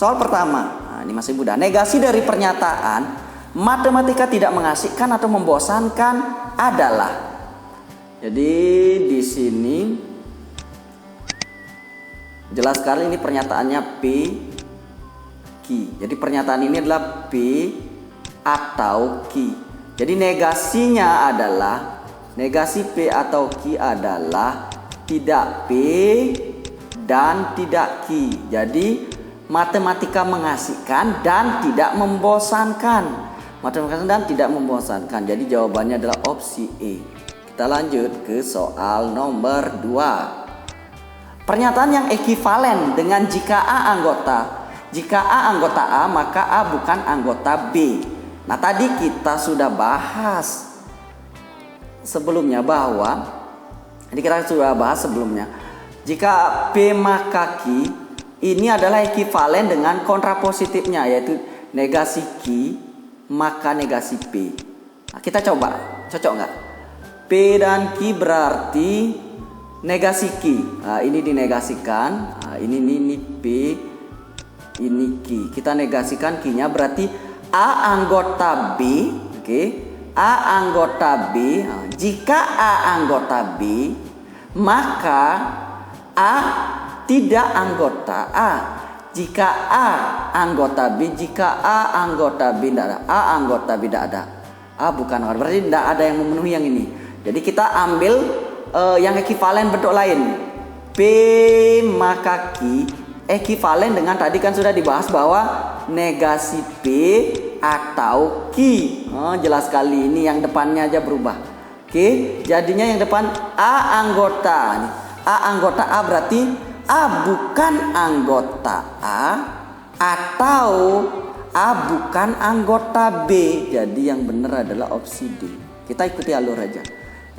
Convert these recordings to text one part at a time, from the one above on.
Soal pertama, nah ini masih mudah. Negasi dari pernyataan matematika tidak mengasihkan atau membosankan adalah. Jadi di sini jelas sekali ini pernyataannya P Q. Jadi pernyataan ini adalah P atau Q. Jadi negasinya adalah, negasi P atau Q adalah tidak P dan tidak Q. Jadi matematika mengasihkan dan tidak membosankan. Matematika dan tidak membosankan. Jadi jawabannya adalah opsi E. Kita lanjut ke soal nomor 2. Pernyataan yang ekivalen dengan jika A anggota. Jika A anggota A, maka A bukan anggota B. Nah, tadi kita sudah bahas sebelumnya bahwa, jika P maka Q ini adalah ekivalen dengan kontrapositifnya, yaitu negasi Q maka negasi P. Nah, kita coba, cocok nggak? P dan Q berarti negasi Q. Nah, ini dinegasikan. Nah, ini P, ini Q. Kita negasikan Q-nya berarti A anggota B, oke? A anggota B. Nah, jika A anggota B, maka A tidak anggota A. Jika A anggota B, jika A anggota B tidak ada, A anggota B tidak ada, A bukan anggota. Berarti tidak ada yang memenuhi yang ini. Jadi kita ambil yang ekivalen bentuk lain. P maka Q ekivalen dengan tadi kan sudah dibahas bahwa negasi P atau Q. Oh, jelas sekali ini yang depannya aja berubah. Oke, jadinya yang depan A anggota. A anggota A berarti A bukan anggota A atau A bukan anggota B. Jadi yang benar adalah opsi D. Kita ikuti alur aja.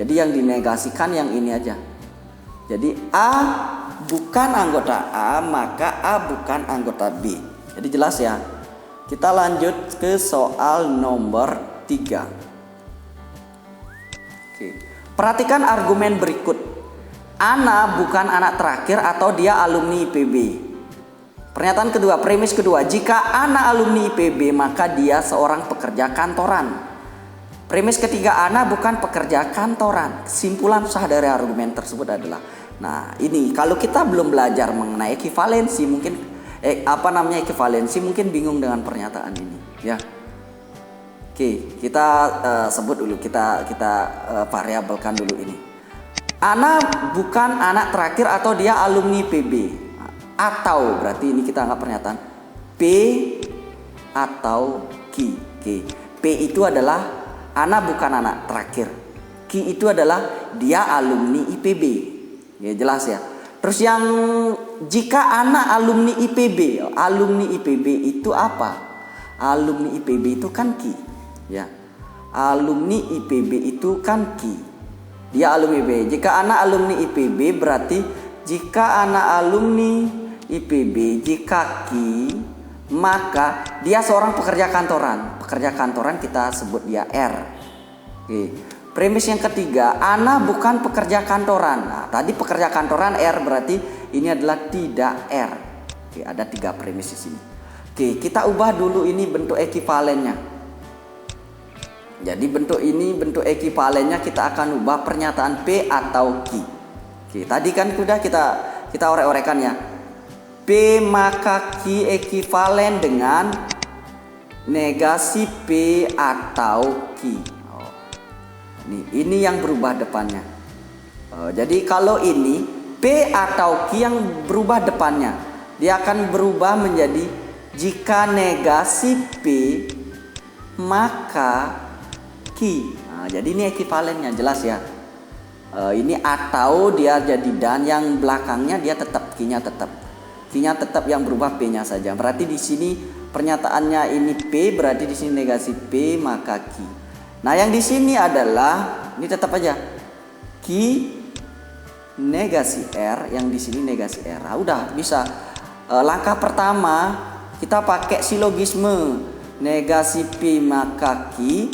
Jadi yang dinegasikan yang ini aja. Jadi A bukan anggota A, maka A bukan anggota B. Jadi jelas ya. Kita lanjut ke soal nomor 3. Oke. Perhatikan argumen berikut. Ana bukan anak terakhir atau dia alumni IPB. Pernyataan kedua, premis kedua, jika Ana alumni IPB maka dia seorang pekerja kantoran. Premis ketiga, Ana bukan pekerja kantoran. Kesimpulan sah dari argumen tersebut adalah, nah ini kalau kita belum belajar mengenai ekivalensi mungkin ekivalensi mungkin bingung dengan pernyataan ini ya. Oke, kita sebut dulu, kita variabelkan dulu ini. Ana bukan anak terakhir atau dia alumni PB. Atau berarti ini kita anggap pernyataan P atau Q. Oke. P itu adalah Ana bukan anak terakhir. Q itu adalah dia alumni IPB. Ya, jelas ya. Terus yang jika Ana alumni IPB, alumni IPB itu apa? Alumni IPB itu kan Q. Ya. Alumni IPB itu kan Q. Dia alumni IPB. Jika Ana alumni IPB berarti jika Ana alumni IPB, jika Q, maka dia seorang pekerja kantoran. Pekerja kantoran kita sebut dia R. Oke. Premis yang ketiga, Ana bukan pekerja kantoran. Nah, tadi pekerja kantoran R berarti ini adalah tidak R. Oke, ada 3 premis di sini. Oke, kita ubah dulu ini bentuk ekivalennya. Jadi bentuk ekivalennya kita akan ubah pernyataan P atau Q. Oke, tadi kan sudah kita orek-orekan ya. P maka Q ekivalen dengan negasi P atau Q. Ini yang berubah depannya. Jadi kalau ini P atau Q yang berubah depannya, dia akan berubah menjadi jika negasi P maka Q. Nah, jadi ini ekivalennya, jelas ya. Ini atau dia jadi dan, yang belakangnya dia tetap Q-nya tetap. Q-nya tetap, yang berubah P-nya saja. Berarti di sini pernyataannya ini P, berarti di sini negasi P maka Q. Nah, yang di sini adalah ini tetap aja Q negasi R, yang di sini negasi R. Nah, udah bisa. Langkah pertama kita pakai silogisme negasi P maka Q,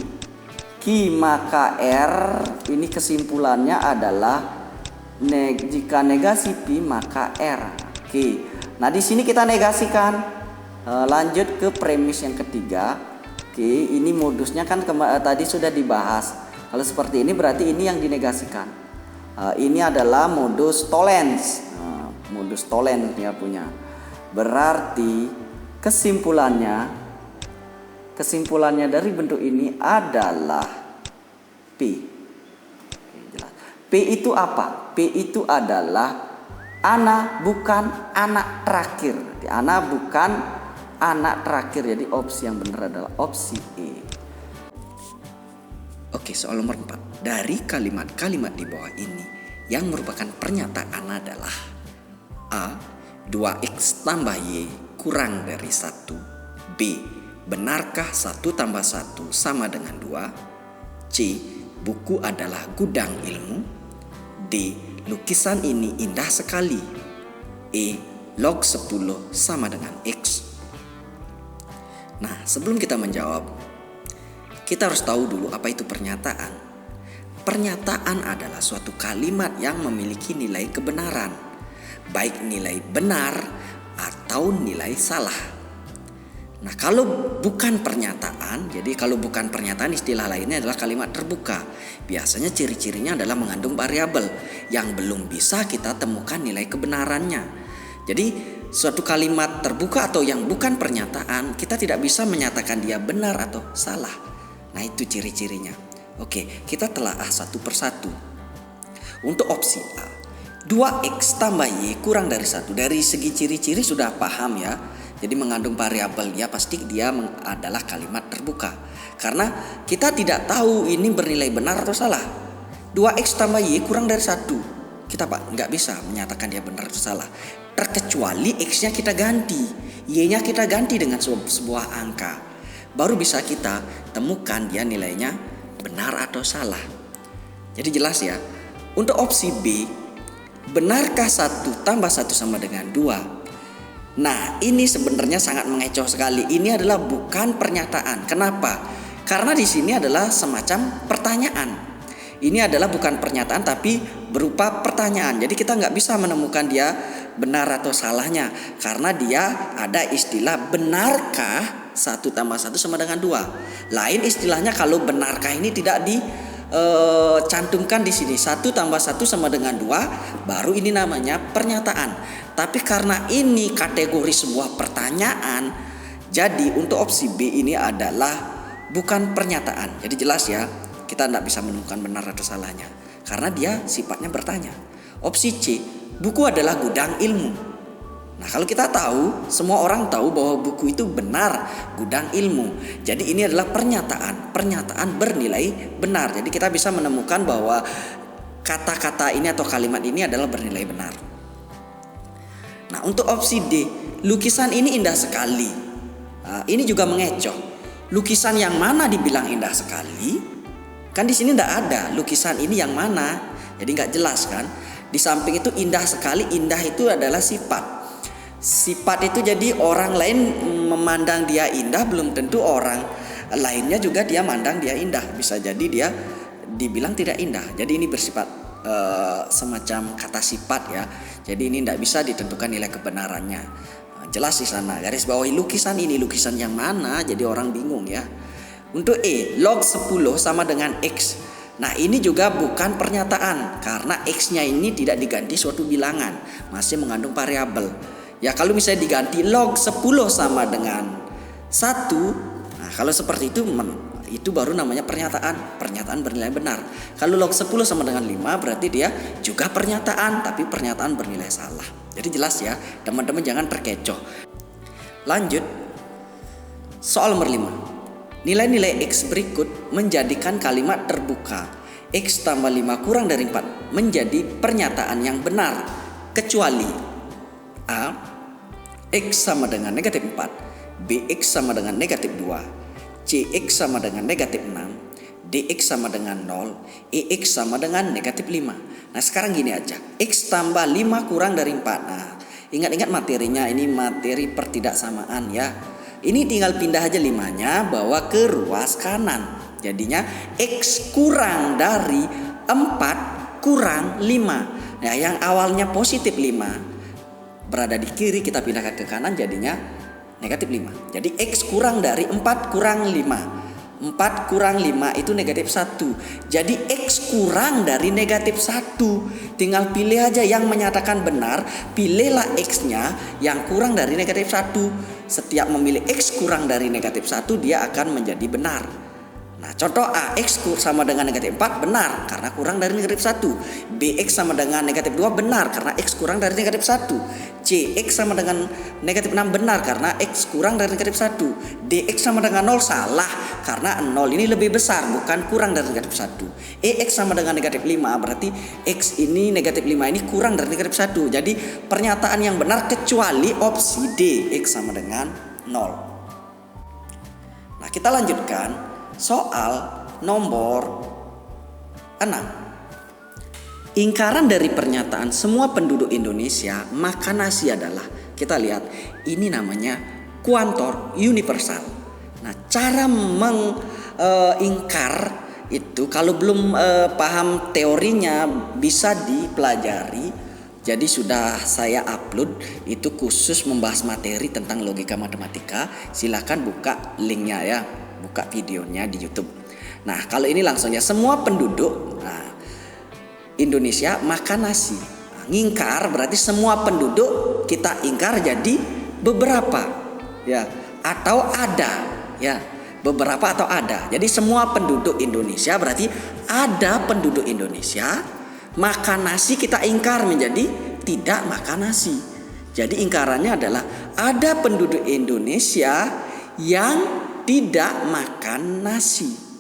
Q maka R. Ini kesimpulannya adalah jika negasi P maka R. Oke. Nah, di sini kita negasikan Lanjut ke premis yang ketiga. Oke, ini modusnya kan tadi sudah dibahas. Kalau seperti ini berarti ini yang dinegasikan. Ini adalah modus tollens. Modus tollens dia punya. Berarti kesimpulannya dari bentuk ini adalah P. Oke, jelas. P itu apa? P itu adalah ana bukan anak terakhir. Ana bukan anak terakhir. Jadi opsi yang benar adalah opsi E. Oke, soal nomor 4. Dari kalimat-kalimat di bawah ini yang merupakan pernyataan adalah A. 2x tambah Y kurang dari 1. B. Benarkah 1 tambah 1 sama dengan 2? C. Buku adalah gudang ilmu. D. Lukisan ini indah sekali. E. Log 10 sama dengan X. Nah, sebelum kita menjawab, kita harus tahu dulu apa itu pernyataan. Pernyataan adalah suatu kalimat yang memiliki nilai kebenaran, baik nilai benar atau nilai salah. Nah, kalau bukan pernyataan, jadi kalau bukan pernyataan istilah lainnya adalah kalimat terbuka. Biasanya ciri-cirinya adalah mengandung variabel yang belum bisa kita temukan nilai kebenarannya. Jadi suatu kalimat terbuka atau yang bukan pernyataan, kita tidak bisa menyatakan dia benar atau salah. Nah, itu ciri-cirinya. Oke, kita telaah satu persatu. Untuk opsi A, 2x tambah Y kurang dari 1. Dari segi ciri-ciri sudah paham ya. Jadi mengandung variabel, ya pasti dia adalah kalimat terbuka. Karena kita tidak tahu ini bernilai benar atau salah. 2x tambah Y kurang dari 1. Kita nggak bisa menyatakan dia benar atau salah. Terkecuali x-nya kita ganti, y-nya kita ganti dengan sebuah angka. Baru bisa kita temukan dia nilainya benar atau salah. Jadi jelas ya. Untuk opsi B, benarkah 1 tambah 1 sama dengan 2? Nah, ini sebenarnya sangat mengecoh sekali. Ini adalah bukan pernyataan. Kenapa? Karena di sini adalah semacam pertanyaan. Ini adalah bukan pernyataan tapi berupa pertanyaan. Jadi kita nggak bisa menemukan dia benar atau salahnya. Karena dia ada istilah benarkah 1 tambah 1 sama dengan 2. Lain istilahnya kalau benarkah ini tidak cantumkan di sini 1 tambah 1 sama dengan 2, baru ini namanya pernyataan. Tapi karena ini kategori sebuah pertanyaan, jadi untuk opsi B ini adalah bukan pernyataan. Jadi jelas ya, kita tidak bisa menemukan benar atau salahnya karena dia sifatnya bertanya. Opsi C, buku adalah gudang ilmu. Nah, kalau kita tahu, semua orang tahu bahwa buku itu benar gudang ilmu. Jadi ini adalah pernyataan bernilai benar. Jadi kita bisa menemukan bahwa kata-kata ini atau kalimat ini adalah bernilai benar. Nah, untuk opsi D, lukisan ini indah sekali. Nah, ini juga mengecoh. Lukisan yang mana dibilang indah sekali? Kan di sini tidak ada lukisan ini yang mana. Jadi nggak jelas kan? Di samping itu indah sekali, indah itu adalah sifat. Sifat itu jadi orang lain memandang dia indah, belum tentu orang lainnya juga dia mandang dia indah. Bisa jadi dia dibilang tidak indah. Jadi ini bersifat semacam kata sifat ya. Jadi ini tidak bisa ditentukan nilai kebenarannya. Jelas di sana garis bawahi lukisan ini lukisan yang mana, jadi orang bingung ya. Untuk E, log 10 sama dengan X. Nah, ini juga bukan pernyataan karena X-nya ini tidak diganti suatu bilangan, masih mengandung variabel. Ya, kalau misalnya diganti log 10 sama dengan 1, nah kalau seperti itu baru namanya pernyataan bernilai benar. Kalau log 10 sama dengan 5 berarti dia juga pernyataan, tapi pernyataan bernilai salah. Jadi jelas ya, teman-teman jangan terkecoh. Lanjut, soal nomor 5. Nilai-nilai X berikut menjadikan kalimat terbuka X tambah 5 kurang dari 4 menjadi pernyataan yang benar, kecuali A, X sama dengan negatif 4, B, X sama dengan negatif 2, C, X sama dengan negatif 6, D, X sama dengan 0, E, X sama dengan negatif 5. Nah, sekarang gini aja, X tambah 5 kurang dari 4. Nah, ingat-ingat materinya, ini materi pertidaksamaan ya. Ini tinggal pindah aja 5-nya bawa ke ruas kanan. Jadinya X kurang dari 4 kurang 5. Nah, yang awalnya positif 5 berada di kiri, kita pindahkan ke kanan, jadinya negatif 5. Jadi X kurang dari 4 kurang 5. 4 kurang 5 itu negatif 1. Jadi X kurang dari negatif 1. Tinggal pilih aja yang menyatakan benar. Pilihlah X-nya yang kurang dari negatif 1. Setiap memilih X kurang dari negatif 1, dia akan menjadi benar. Nah, contoh A, X sama dengan negatif 4 benar karena kurang dari negatif 1. B, X sama dengan negatif 2 benar karena X kurang dari negatif 1. C, X sama dengan negatif 6 benar karena X kurang dari negatif 1. D, X sama dengan 0 salah karena 0 ini lebih besar bukan kurang dari negatif 1. E, X sama dengan negatif 5 berarti X ini negatif 5 ini kurang dari negatif 1. Jadi pernyataan yang benar kecuali opsi D, X sama dengan 0. Nah, kita lanjutkan soal nomor 6. Ingkaran dari pernyataan semua penduduk Indonesia makan nasi adalah, kita lihat ini namanya kuantor universal. Nah, cara mengingkar itu kalau belum paham teorinya bisa dipelajari. Jadi sudah saya upload itu khusus membahas materi tentang logika matematika. Silakan buka linknya ya, buka videonya di YouTube. Nah, kalau ini langsung ya, semua penduduk Indonesia makan nasi. Nah, ngingkar berarti semua penduduk kita ingkar jadi beberapa ya, atau ada ya, beberapa atau ada. Jadi semua penduduk Indonesia berarti ada penduduk Indonesia makan nasi, kita ingkar menjadi tidak makan nasi. Jadi ingkarannya adalah ada penduduk Indonesia yang tidak makan nasi.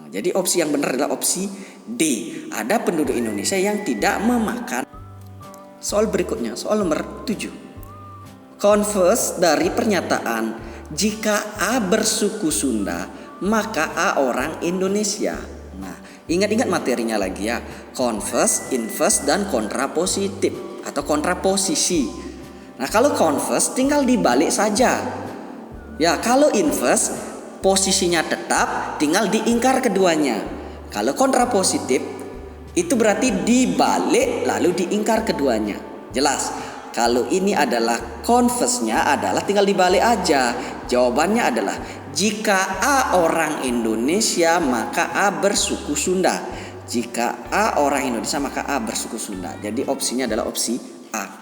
Jadi opsi yang benar adalah opsi D. Ada penduduk Indonesia yang tidak memakan. Soal berikutnya, soal nomor 7. Converse dari pernyataan jika A bersuku Sunda, maka A orang Indonesia. Nah, ingat-ingat materinya lagi ya. Converse, inverse, dan kontrapositif atau kontraposisi. Nah, kalau converse tinggal dibalik saja. Ya, kalau inverse posisinya tetap, tinggal diingkar keduanya. Kalau kontrapositif itu berarti dibalik lalu diingkar keduanya. Jelas? Kalau ini adalah converse-nya adalah tinggal dibalik aja. Jawabannya adalah jika A orang Indonesia maka A bersuku Sunda. Jika A orang Indonesia maka A bersuku Sunda. Jadi opsinya adalah opsi A.